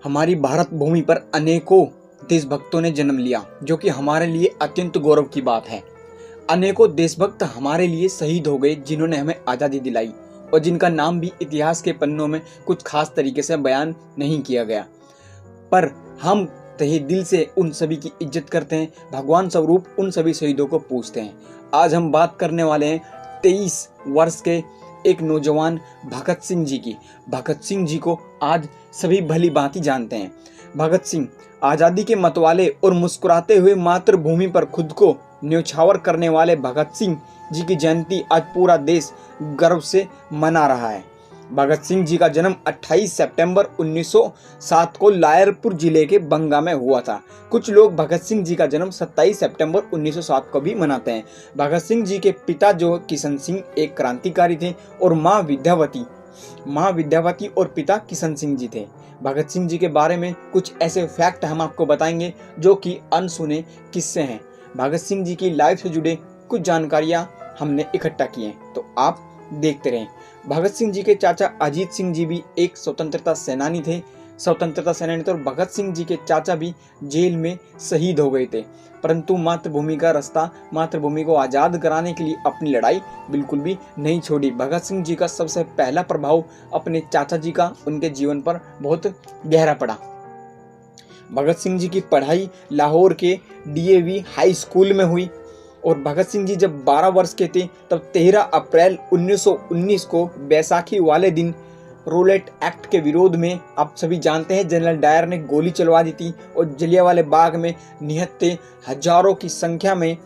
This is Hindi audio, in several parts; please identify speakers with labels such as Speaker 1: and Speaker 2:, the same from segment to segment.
Speaker 1: हमारी भारत भूमि पर अनेकों देशभक्तों ने जन्म लिया, जो कि हमारे लिए अत्यंत गौरव की बात है। अनेकों देशभक्त हमारे लिए शहीद हो गए, जिन्होंने हमें आज़ादी दिलाई और जिनका नाम भी इतिहास के पन्नों में कुछ खास तरीके से बयान नहीं किया गया। पर हम तहे दिल से उन सभी की इज्जत करते हैं, भगवान स्वरूप उन सभी शहीदों को पूजते हैं। आज हम बात करने वाले हैं 23 वर्ष के एक नौजवान भगत सिंह जी की। भगत सिंह जी को आज सभी भली भांति जानते हैं। भगत सिंह आज़ादी के मतवाले और मुस्कुराते हुए मातृभूमि पर खुद को न्यौछावर करने वाले भगत सिंह जी की जयंती आज पूरा देश गर्व से मना रहा है। भगत सिंह जी का जन्म 28 सितंबर 1907 को लायरपुर जिले के बंगा में हुआ था। कुछ लोग भगत सिंह जी का जन्म 27 सितंबर 1907 को भी मनाते हैं। भगत सिंह जी के पिता जो किशन सिंह एक क्रांतिकारी थे और माँ विद्यावती और पिता किशन सिंह जी थे। भगत सिंह जी के बारे में कुछ ऐसे फैक्ट हम आपको बताएंगे जो कि अनसुने किस्से हैं। भगत सिंह जी की लाइफ से जुड़े कुछ जानकारियां हमने इकट्ठा की हैं, तो आप देखते रहें। भगत सिंह जी के चाचा अजीत सिंह जी भी एक स्वतंत्रता सेनानी थे और भगत सिंह जी के चाचा भी जेल में शहीद हो गए थे, परंतु मातृभूमि का रास्ता, मातृभूमि को आज़ाद कराने के लिए अपनी लड़ाई बिल्कुल भी नहीं छोड़ी। भगत सिंह जी का सबसे पहला प्रभाव अपने चाचा जी का उनके जीवन पर बहुत गहरा पड़ा। भगत सिंह जी की पढ़ाई लाहौर के डीएवी हाई स्कूल में हुई और भगत सिंह जी जब 12 वर्ष के थे तब 13 अप्रैल 1919 को बैसाखी वाले दिन रोलेट एक्ट के विरोध में, आप सभी जानते हैं, जनरल डायर ने गोली चलवा दी थी और जलियांवाला बाग में निहत्थे हजारों की संख्या में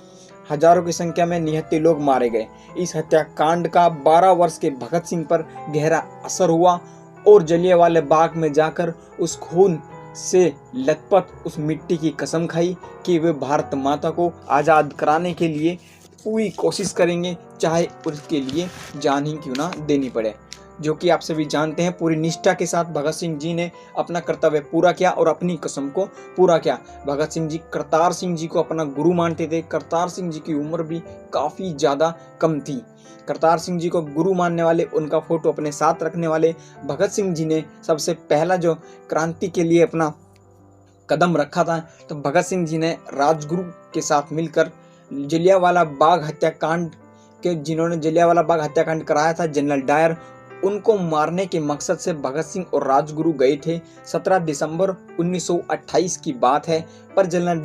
Speaker 1: निहत्थे लोग मारे गए। इस हत्याकांड का 12 वर्ष के भगत सिंह पर गहरा असर हुआ और जलियांवाला बाग में जाकर उस खून से लथपथ उस मिट्टी की कसम खाई कि वे भारत माता को आज़ाद कराने के लिए पूरी कोशिश करेंगे, चाहे उसके लिए जान ही क्यों ना देनी पड़े। जो कि आप सभी जानते हैं, पूरी निष्ठा के साथ भगत सिंह जी ने अपना कर्तव्य पूरा किया और अपनी कसम को पूरा किया। भगत सिंह जी करतार सिंह जी को अपना गुरु मानते थे। करतार सिंह जी की उम्र भी काफ़ी ज़्यादा कम थी। करतार सिंह जी को गुरु मानने वाले, उनका फोटो अपने साथ रखने वाले भगत सिंह जी ने सबसे पहला जो क्रांति के लिए अपना कदम रखा था, तो भगत सिंह जी ने राजगुरु के साथ मिलकर जलियांवाला बाग हत्याकांड कराया था, जनरल डायर, उनको मारने के मकसद से भगत सिंह और राजगुरु गए थे। 17 दिसंबर 1928 की बात है, पर जनरल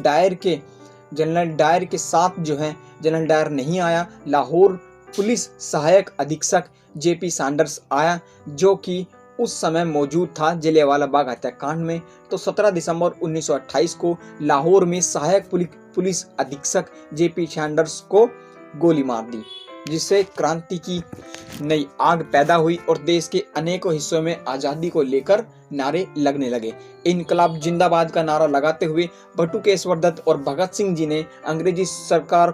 Speaker 1: डायर के साथ जो है जनरल डायर नहीं आया। लाहौर पुलिस सहायक अधीक्षक जेपी सैंडर्स आया, जो कि उस समय मौजूद था जलियांवाला बाग हत्याकांड में। तो 17 दिसंबर 1928 को लाहौर में सहायक पुलिस अधीक्षक जेपी सैंडर्स को गोली मार दी, जिससे क्रांति की नई आग पैदा हुई और देश के अनेकों हिस्सों में आज़ादी को लेकर नारे लगने लगे। इनकलाब जिंदाबाद का नारा लगाते हुए बटुकेश्वर दत्त और भगत सिंह जी ने अंग्रेजी सरकार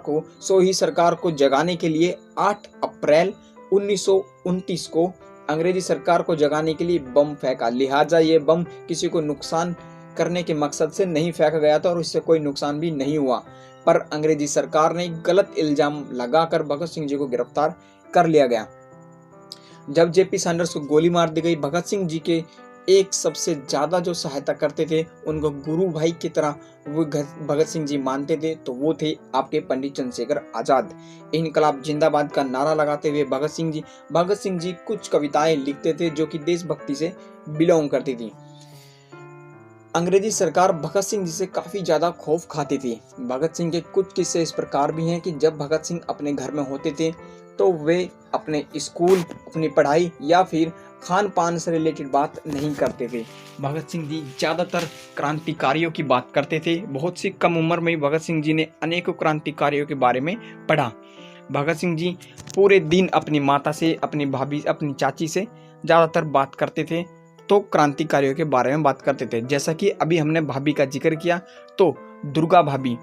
Speaker 1: को जगाने के लिए 8 अप्रैल 1929 को अंग्रेजी सरकार को जगाने के लिए बम फेंका। लिहाजा ये बम किसी को नुकसान करने के मकसद से नहीं फेंका गया था और इससे कोई नुकसान भी नहीं हुआ, पर अंग्रेजी सरकार ने गलत इल्जाम लगाकर भगत सिंह जी को गिरफ्तार कर लिया गया। जब जेपी सैंडर्स को गोली मार दी गई, भगत सिंह जी के एक सबसे ज्यादा जो सहायता करते थे, उनको गुरु भाई की तरह वो भगत सिंह जी मानते थे, तो वो थे आपके पंडित चंद्रशेखर आजाद। इनकलाब जिंदाबाद का नारा लगाते हुए भगत सिंह जी कुछ कविताएं लिखते थे जो कि देशभक्ति से बिलोंग करती थी। अंग्रेजी सरकार भगत सिंह जी से काफ़ी ज़्यादा खौफ खाती थी। भगत सिंह के कुछ किस्से इस प्रकार भी हैं कि जब भगत सिंह अपने घर में होते थे तो वे अपने स्कूल, अपनी पढ़ाई या फिर खान पान से रिलेटेड बात नहीं करते थे। भगत सिंह जी ज़्यादातर क्रांतिकारियों की बात करते थे। बहुत सी कम उम्र में भगत सिंह जी ने अनेकों क्रांतिकारियों के बारे में पढ़ा। भगत सिंह जी पूरे दिन अपनी माता से, अपनी भाभी, अपनी चाची से ज़्यादातर बात करते थे, तो क्रांतिकारियों के बारे में बात करते थे। जैसा कि अभी हमने भाभी का जिक्र किया, तो दुर्गा भाभी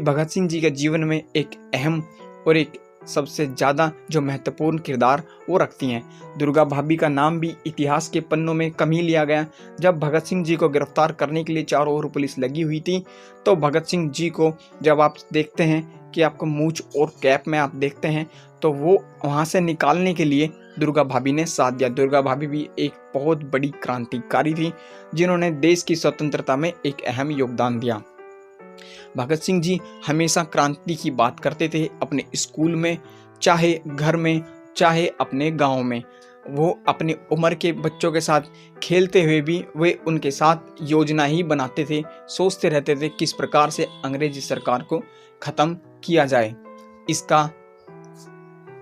Speaker 1: भगत सिंह जी के जीवन में एक अहम और एक सबसे ज़्यादा जो महत्वपूर्ण किरदार वो रखती हैं। दुर्गा भाभी का नाम भी इतिहास के पन्नों में कम ही लिया गया। जब भगत सिंह जी को गिरफ्तार करने के लिए चारों ओर पुलिस लगी हुई थी, तो भगत सिंह जी को जब आप देखते हैं कि आपको मूंछ और कैप में आप देखते हैं, तो वो वहाँ से निकालने के लिए दुर्गा भाभी ने साथ दिया। दुर्गा भाभी भी एक बहुत बड़ी क्रांतिकारी थी जिन्होंने देश की स्वतंत्रता में एक अहम योगदान दिया। भगत सिंह जी हमेशा क्रांति की बात करते थे, अपने स्कूल में, चाहे घर में, चाहे अपने गांव में। वो अपनी उम्र के बच्चों के साथ खेलते हुए भी वे उनके साथ योजना ही बनाते थे, सोचते रहते थे किस प्रकार से अंग्रेजी सरकार को ख़त्म किया जाए। इसका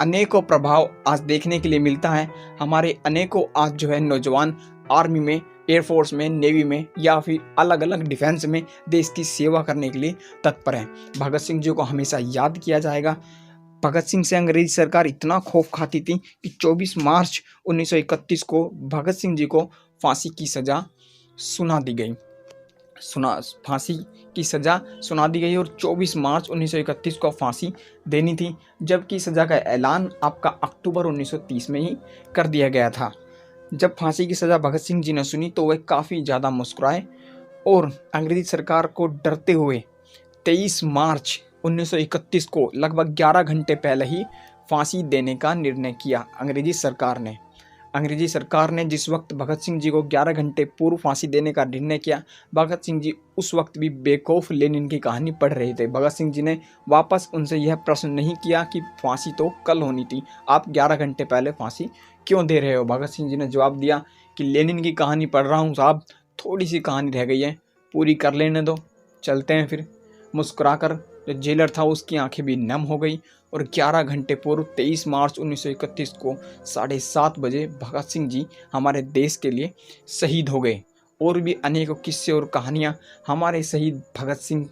Speaker 1: अनेकों प्रभाव आज देखने के लिए मिलता है। हमारे अनेकों आज जो है नौजवान आर्मी में, एयरफोर्स में, नेवी में या फिर अलग अलग डिफेंस में देश की सेवा करने के लिए तत्पर हैं। भगत सिंह जी को हमेशा याद किया जाएगा। भगत सिंह से अंग्रेजी सरकार इतना खौफ खाती थी कि 24 मार्च 1931 को भगत सिंह जी को फांसी की सज़ा सुना दी गई। फांसी की सज़ा सुना दी गई और 24 मार्च 1931 को फांसी देनी थी, जबकि सज़ा का ऐलान आपका अक्टूबर 1930 में ही कर दिया गया था। जब फांसी की सज़ा भगत सिंह जी ने सुनी तो वह काफ़ी ज़्यादा मुस्कुराए और अंग्रेजी सरकार को डरते हुए 23 मार्च 1931 को लगभग 11 घंटे पहले ही फांसी देने का निर्णय किया अंग्रेजी सरकार ने जिस वक्त भगत सिंह जी को 11 घंटे पूर्व फांसी देने का निर्णय किया, भगत सिंह जी उस वक्त भी बेखौफ लेनिन की कहानी पढ़ रहे थे। भगत सिंह जी ने वापस उनसे यह प्रश्न नहीं किया कि फांसी तो कल होनी थी, आप 11 घंटे पहले फांसी क्यों दे रहे हो। भगत सिंह जी ने जवाब दिया कि लेनिन की कहानी पढ़ रहा हूँ साहब, थोड़ी सी कहानी रह गई है, पूरी कर लेने दो, चलते हैं फिर। मुस्कुराकर जो जेलर था उसकी आंखें भी नम हो गई और 11 घंटे पूर्व 23 मार्च 1931 को 7:30 बजे भगत सिंह जी हमारे देश के लिए शहीद हो गए। और भी अनेकों किस्से और कहानियाँ हमारे शहीद भगत सिंह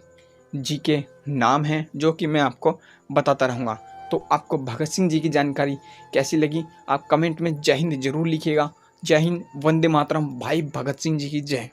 Speaker 1: जी के नाम हैं जो कि मैं आपको बताता रहूँगा। तो आपको भगत सिंह जी की जानकारी कैसी लगी आप कमेंट में जय हिंद जरूर लिखिएगा। जय हिंद, वंदे मातरम, भाई भगत सिंह जी की जय।